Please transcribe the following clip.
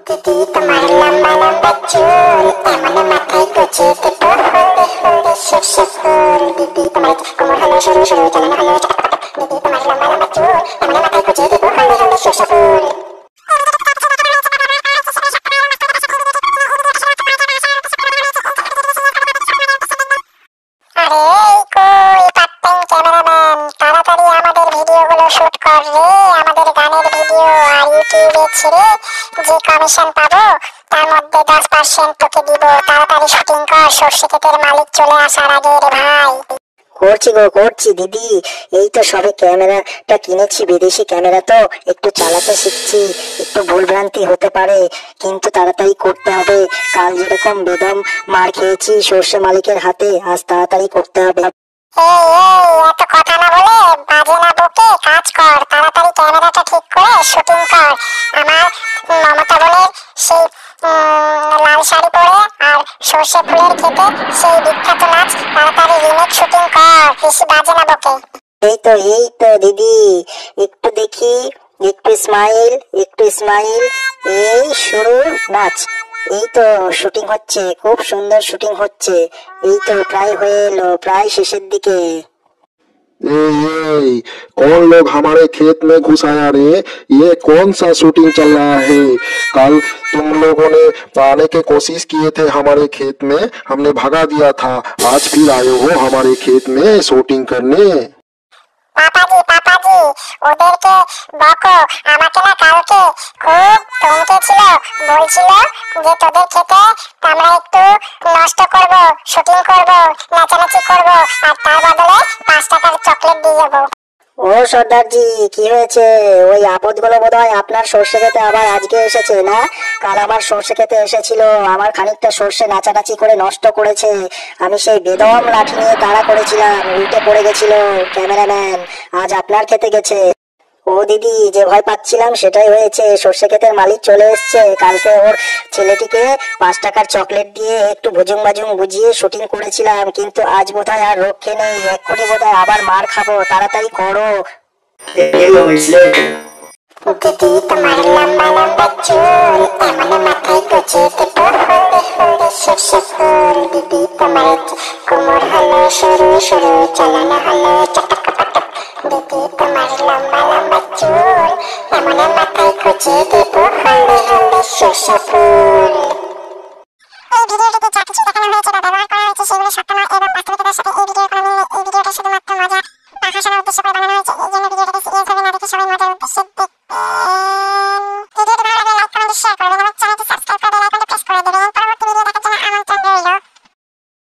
দিদি তোমার লম্বা লম্বা চুল এমন মাথায় গজিয়ে দেব হলদে হলদে সরষে ফুল। দিদি তোমার কোমর হলো সরু সরু চালানো হলো চটপট। দিদি তোমার লম্বা লম্বা চুল এমন মাথায় গজিয়ে দেব হলদে হলদে সরষে ফুল। তাড়াতাড়ি আমাদের ভিডিওগুলো শুট কর রে, আমাদের গানের ভিডিও আর ইউটিউবে ছেড়ে যে কমিশন পাবো তার মধ্যে 10% তোকে দিব। তাড়াতাড়ি শুটিং কর, সর্ষে ক্ষেতের মালিক চলে আসার আগে রে ভাই। করছি গো করছি দিদি, এই তো সবে ক্যামেরাটা কিনেছি, বিদেশি ক্যামেরা তো একটু চালাতে শিখছি, একটু ভুলভ্রান্তি হতে পারে কিন্তু তাড়াতাড়ি করতে হবে। কাল যেরকম বেদম মার খেয়েছি সর্ষে মালিকের হাতে, আজ তাড়াতাড়ি করতে হবে। এত কথা না বলে বাজে না বকে কাজ কর, তাড়াতাড়ি ক্যামেরাটা ঠিক করে শুটিং কর। আমার মমতা বোনের সেই লাল শাড়ি পরে আর সর্ষে ফুলের খেতে সেই বিখ্যাত নাচ তাড়াতাড়ি রিমেক শুটিং কর, বেশি বাজে না বকে। এই তো দিদি, একটু দেখি, একটু স্মাইল, একটু স্মাইল, এই শুরু নাচ। এই তো শুটিং হচ্ছে, খুব সুন্দর শুটিং হচ্ছে, এই তো প্রায় হয়ে এলো, প্রায় শেষের दिके। कौन लोग हमारे खेत में घुस आया रे? ये कौन सा शूटिंग चल रहा है? कल तुम लोगों ने आने की कोशिश किए थे हमारे खेत में, हमने भगा दिया था, आज फिर आए हो हमारे खेत में शूटिंग करने। পাপাজি ওদেরকে বকো, আমাকে না কালকে খুব ধমকেছিল, বলছিল যে তোদের খেতে আমরা একটু নষ্ট করব, শুটিং করব, নাচানাচি করব আর তার বদলে 5 টাকার চকলেট দিয়ে যাবো। ও সর্দারজি কি হয়েছে? ওই আপদগুলো বোধহয় আপনার সর্ষে খেতে আবার আজকে এসেছে না? কাল আমার সর্ষে খেতে এসেছিল, আমার খানিকটা সর্ষে নাচানাচি করে নষ্ট করেছে। আমি সেই বেদম লাঠি নিয়ে তাড়া করেছিলাম, উল্টে পড়ে গেছিল ক্যামেরাম্যান, আজ আপনার খেতে গেছে। ও দিদি, যে ভয় পাচ্ছিলাম সেটাই হয়েছে, সর্ষে ক্ষেতের মালিক চলে এসছে। কালকে ওর ছেলেটিকে 5 টাকার চকলেট দিয়ে একটু ভুজুং বাজুং বুঝিয়ে শুটিং করেছিলাম, কিন্তু আজ বোধহয় আর রক্ষে নেই, এক্ষুনি বোধহয় আবার মার খাবো, তাড়াতাড়ি করো। দিদি তোমার লম্বা লম্বা চুল এমন মাথায় গজিয়ে দেব হলদে হলদে সরষে ফুল। দিদি তোমার কোমর হলো সরু সরু চালানো হলো চটপট। দিদি তোমার লম্বা লম্বা চুল এমন মাথায় গজিয়ে দেব হলদে হলদে সরষে ফুল। এই ভিডিওটিতে যা কিছু দেখানো হয়েছে বা ব্যবহার করা হয়েছে সেগুলো সত্য নয় এবং বাস্তবিকতার সাথে এই ভিডিওর কোনো মিল নেই। এই ভিডিওটা শুধুমাত্র মজা বা হাসানোর উদ্দেশ্যে করে বানানো হয়েছে, এই জন্য ভিডিওটাকে সিরিয়াস ভাবে না দেখে সবাই মজার উদ্দেশ্যে দেখবেন। ভিডিওটি